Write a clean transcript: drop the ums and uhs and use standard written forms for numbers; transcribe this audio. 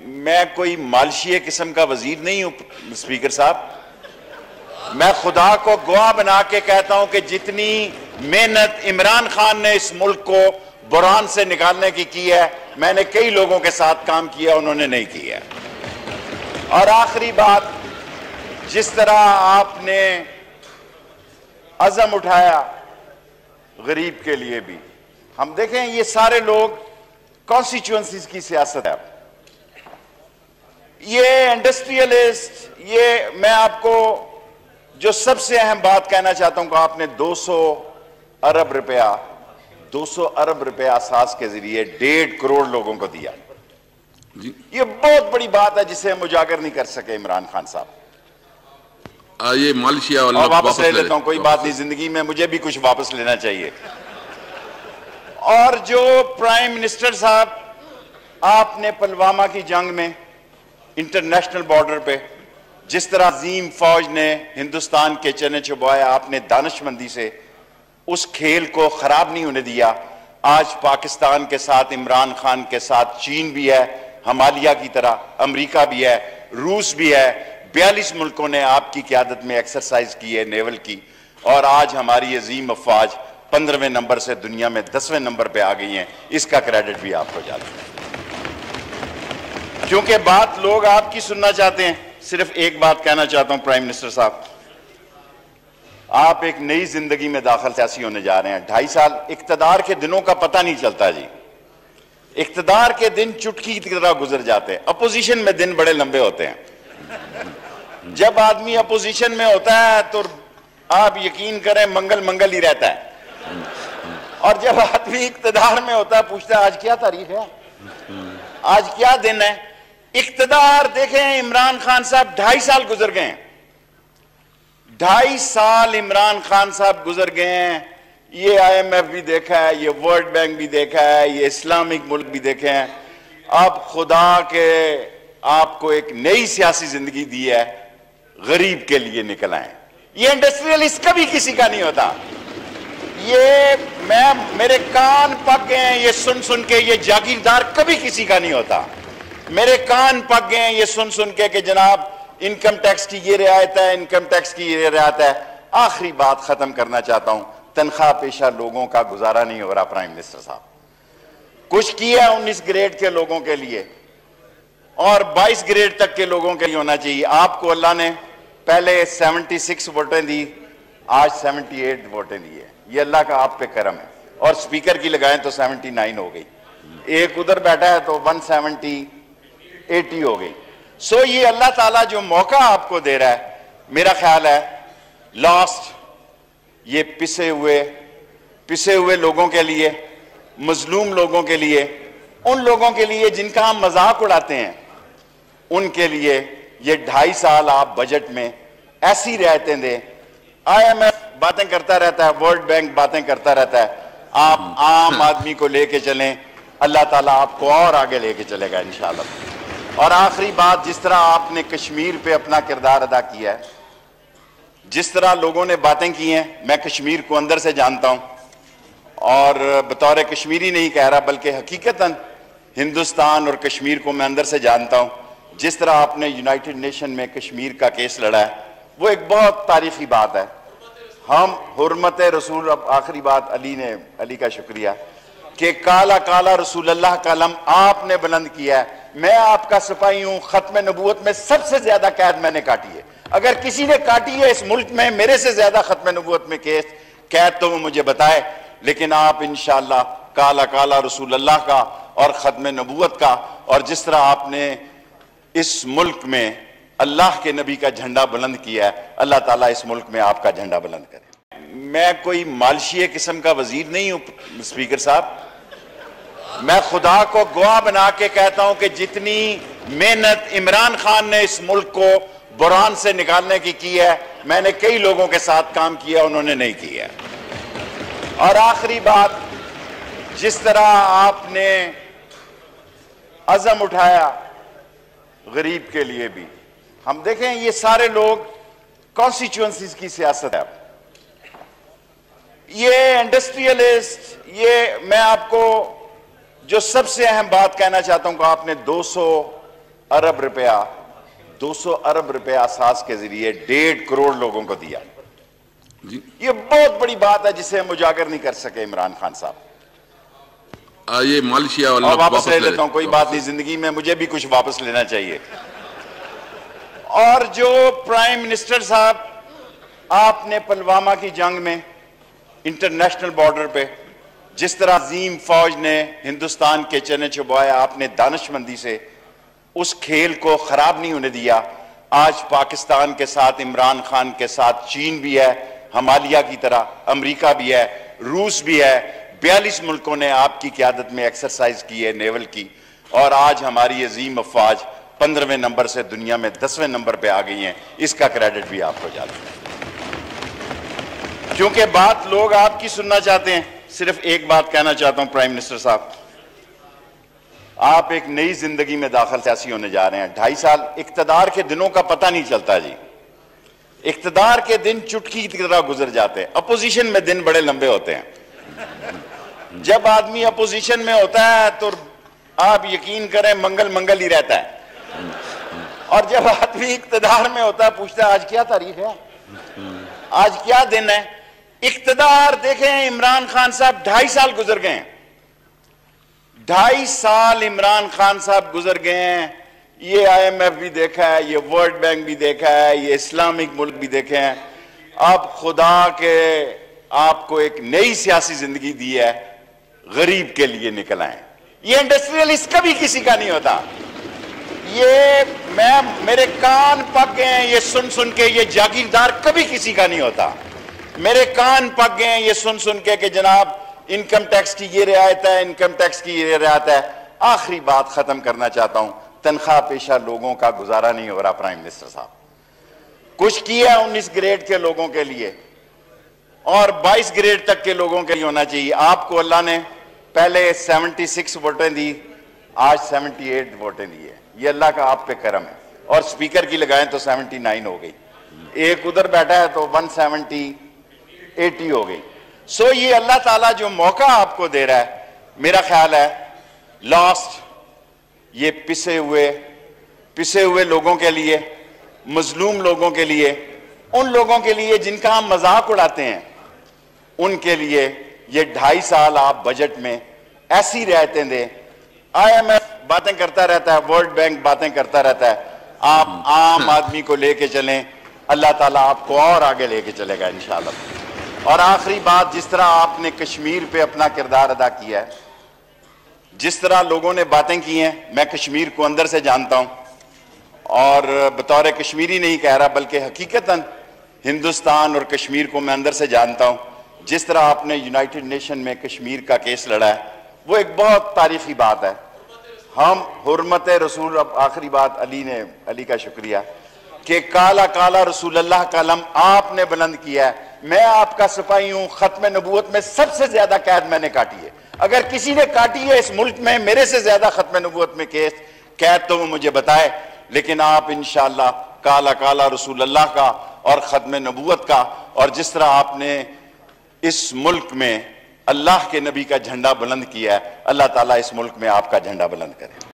मैं कोई मालशिया किस्म का वजीर नहीं हूं स्पीकर साहब। मैं खुदा को गवाह बना के कहता हूं कि जितनी मेहनत इमरान खान ने इस मुल्क को बुरहान से निकालने की है, मैंने कई लोगों के साथ काम किया, उन्होंने नहीं किया। और आखिरी बात, जिस तरह आपने अज़म उठाया गरीब के लिए भी, हम देखें ये सारे लोग कॉन्स्टिट्यूएंसीज की सियासत है, ये इंडस्ट्रियलिस्ट, ये मैं आपको जो सबसे अहम बात कहना चाहता हूं कि आपने 200 अरब रुपया असास के जरिए 1.5 करोड़ लोगों को दिया। ये बहुत बड़ी बात है जिसे हम उजागर नहीं कर सके इमरान खान साहब। ये मालशिया वाला वापस ले लेता हूं, कोई बात नहीं, जिंदगी में मुझे भी कुछ वापस लेना चाहिए। और जो प्राइम मिनिस्टर साहब, आपने पुलवामा की जंग में इंटरनेशनल बॉर्डर पे जिस तरह अजीम फौज ने हिंदुस्तान के चने चुबाया, आपने दानिशमंदी से उस खेल को खराब नहीं होने दिया। आज पाकिस्तान के साथ, इमरान खान के साथ चीन भी है, हिमालय की तरह अमेरिका भी है, रूस भी है। 42 मुल्कों ने आपकी क़यादत में एक्सरसाइज की है नेवल की, और आज हमारी अजीम अफवाज 15वें नंबर से दुनिया में 10वें नंबर पे आ गई हैं। इसका क्रेडिट भी आपको जाता है, क्योंकि बात लोग आपकी सुनना चाहते हैं। सिर्फ एक बात कहना चाहता हूं प्राइम मिनिस्टर साहब, आप एक नई जिंदगी में दाखिल सियासी होने जा रहे हैं। 2.5 साल इक्तदार के दिनों का पता नहीं चलता जी, इक्तदार के दिन चुटकी की तरह गुजर जाते हैं, अपोजिशन में दिन बड़े लंबे होते हैं। जब आदमी अपोजिशन में होता है तो आप यकीन करें मंगल मंगल ही रहता है, और जब आदमी इक्तदार में होता है पूछता है आज क्या तारीख है, आज क्या दिन है। इक्तदार देखें, इमरान खान साहब 2.5 साल गुजर गए हैं, 2.5 साल इमरान खान साहब गुजर गए हैं। ये IMF भी देखा है, ये वर्ल्ड बैंक भी देखा है, ये इस्लामिक मुल्क भी देखे हैं। अब खुदा के आपको एक नई सियासी जिंदगी दी है, गरीब के लिए निकल आए। ये इंडस्ट्रियलिस्ट कभी किसी का नहीं होता। ये मेरे कान पक गए हैं ये सुन सुन के, ये जागीरदार कभी किसी का नहीं होता। मेरे कान पक गए हैं ये सुन सुन के कि जनाब इनकम टैक्स की ये रियायत है, इनकम टैक्स की ये रियायत है। आखिरी बात खत्म करना चाहता हूं, तनख्वाह पेशा लोगों का गुजारा नहीं हो रहा। प्राइम मिनिस्टर साहब कुछ किया 19 ग्रेड के लोगों के लिए, और 22 ग्रेड तक के लोगों के लिए होना चाहिए। आपको अल्लाह ने पहले 76 वोटें दी, आज 78 वोटें दी है। ये अल्लाह का आप पे करम है। और स्पीकर की लगाएं तो 79 हो गई, एक उधर बैठा है तो 170 80 हो गई। सो ये अल्लाह ताला जो मौका आपको दे रहा है, मेरा ख्याल है लास्ट, ये पिसे हुए लोगों के लिए, मजलूम लोगों के लिए, उन लोगों के लिए जिनका हम मजाक उड़ाते हैं, उनके लिए ये 2.5 साल आप बजट में ऐसी रियायतें दें। IMF बातें करता रहता है, वर्ल्ड बैंक बातें करता रहता है, आप आम आदमी को लेके चलें, अल्लाह ताला आपको और आगे लेके चलेगा इंशाअल्लाह। और आखिरी बात, जिस तरह आपने कश्मीर पे अपना किरदार अदा किया है, जिस तरह लोगों ने बातें की हैं, मैं कश्मीर को अंदर से जानता हूं, और बतौर कश्मीरी नहीं कह रहा बल्कि हकीकतन हिंदुस्तान और कश्मीर को मैं अंदर से जानता हूं। जिस तरह आपने यूनाइटेड नेशन में कश्मीर का केस लड़ा है, वो एक बहुत तारीखी बात है। हम हुर्मत रसूल, अब आखिरी बात अली का शुक्रिया कि काला काला रसूल अल्लाह का अलम आपने बुलंद किया है। मैं आपका सिपाही हूं, खत्म नबूवत में सबसे ज्यादा कैद मैंने काटी है। अगर किसी ने काटी है इस मुल्क में मेरे से ज्यादा खत्म नबूवत में कैद तो वो मुझे बताए। लेकिन आप इंशाअल्लाह काला काला रसूल अल्लाह का और खत्म नबूवत का, और जिस तरह आपने इस मुल्क में अल्लाह के नबी का झंडा बुलंद किया है, अल्लाह ताला इस मुल्क में आपका झंडा बुलंद करे। मैं कोई मालशिया किस्म का वजीर नहीं हूं स्पीकर साहब। मैं खुदा को गवाह बना के कहता हूं कि जितनी मेहनत इमरान खान ने इस मुल्क को बुरहान से निकालने की है, मैंने कई लोगों के साथ काम किया, उन्होंने नहीं किया। और आखिरी बात, जिस तरह आपने अज़म उठाया गरीब के लिए भी, हम देखें ये सारे लोग कॉन्स्टिट्यूएंसीज की सियासत है, ये इंडस्ट्रियलिस्ट, ये मैं आपको जो सबसे अहम बात कहना चाहता हूं कि आपने 200 अरब रुपया 200 अरब रुपया असास के जरिए 1.5 करोड़ लोगों को दिया। ये बहुत बड़ी बात है जिसे हम उजागर नहीं कर सके इमरान खान साहब। ये मालशिया और वापस ले लेता हूं, कोई बात नहीं, जिंदगी में मुझे भी कुछ वापस लेना चाहिए। और जो प्राइम मिनिस्टर साहब, आपने पुलवामा की जंग में इंटरनेशनल बॉर्डर पे जिस तरह अजीम फौज ने हिंदुस्तान के चने चुबाया, आपने दानिशमंदी से उस खेल को खराब नहीं होने दिया। आज पाकिस्तान के साथ, इमरान खान के साथ चीन भी है, हिमालय की तरह अमेरिका भी है, रूस भी है। 42 मुल्कों ने आपकी क़यादत में एक्सरसाइज की है नेवल की, और आज हमारी अजीम अफवाज 15वें नंबर से दुनिया में 10वें नंबर पे आ गई हैं। इसका क्रेडिट भी आपको जाता है। क्योंकि बात लोग आपकी सुनना चाहते हैं, सिर्फ एक बात कहना चाहता हूं प्राइम मिनिस्टर साहब, आप एक नई जिंदगी में दाखिल सियासी होने जा रहे हैं। 2.5 साल इक्तदार के दिनों का पता नहीं चलता जी। इक्तदार के दिन चुटकी की तरह गुजर जाते हैं, अपोजिशन में दिन बड़े लंबे होते हैं। जब आदमी अपोजिशन में होता है तो आप यकीन करें मंगल मंगल ही रहता है, और जब आदमी इक्तदार में होता है पूछता है आज क्या तारीख है, आज क्या दिन है। इक्तदार देखें, इमरान खान साहब 2.5 साल गुजर गए हैं, 2.5 साल इमरान खान साहब गुजर गए हैं। ये IMF भी देखा है, ये वर्ल्ड बैंक भी देखा है, ये इस्लामिक मुल्क भी देखे हैं। अब खुदा के आपको एक नई सियासी जिंदगी दी है, गरीब के लिए निकल आए। ये इंडस्ट्रियलिस्ट कभी किसी का नहीं होता। ये मेरे कान पक गए हैं ये सुन सुन के, ये जागीरदार कभी किसी का नहीं होता। मेरे कान पक गए हैं ये सुन सुन के कि जनाब इनकम टैक्स की ये रियायत है, इनकम टैक्स की ये रियायत है। आखिरी बात खत्म करना चाहता हूं, तनख्वाह पेशा लोगों का गुजारा नहीं हो रहा। प्राइम मिनिस्टर साहब कुछ किया 19 ग्रेड के लोगों के लिए, और 22 ग्रेड तक के लोगों के लिए होना चाहिए। आपको अल्लाह ने पहले 76 वोटें दी, आज 78 वोटें दी है। ये अल्लाह का आप पे करम है। और स्पीकर की लगाएं तो 79 हो गई, एक उधर बैठा है तो 170 80 हो गई। सो ये अल्लाह ताला जो मौका आपको दे रहा है, मेरा ख्याल है लास्ट ये पिसे हुए लोगों के लिए, मजलूम लोगों के लिए, उन लोगों के लिए जिनका हम मजाक उड़ाते हैं, उनके लिए ये 2.5 साल आप बजट में ऐसी रियायतें दें। IMF बातें करता रहता है, वर्ल्ड बैंक बातें करता रहता है, आप आम आदमी को लेके चलें, अल्लाह ताला आपको और आगे लेके चलेगा इंशाअल्लाह। और आखिरी बात, जिस तरह आपने कश्मीर पे अपना किरदार अदा किया है, जिस तरह लोगों ने बातें की हैं, मैं कश्मीर को अंदर से जानता हूं, और बतौर कश्मीरी नहीं कह रहा बल्कि हकीकतन हिंदुस्तान और कश्मीर को मैं अंदर से जानता हूं। जिस तरह आपने यूनाइटेड नेशन में कश्मीर का केस लड़ा है, वो एक बहुत तारीखी बात है। हम हुर्मत रसूल, अब आखिरी बात अली का शुक्रिया कि काला काला रसूल अल्लाह का अलम आपने बुलंद किया है। मैं आपका सिपाही हूं, खत्म नबूवत में सबसे ज्यादा कैद मैंने काटी है। अगर किसी ने काटी है इस मुल्क में मेरे से ज्यादा खत्म नबूवत में कैद तो वो मुझे बताए, लेकिन आप इंशाअल्लाह काला काला रसूल अल्लाह का और खत्म नबूवत का, और जिस तरह आपने इस मुल्क में अल्लाह के नबी का झंडा बुलंद किया है, अल्लाह ताला इस मुल्क में आपका झंडा बुलंद करे।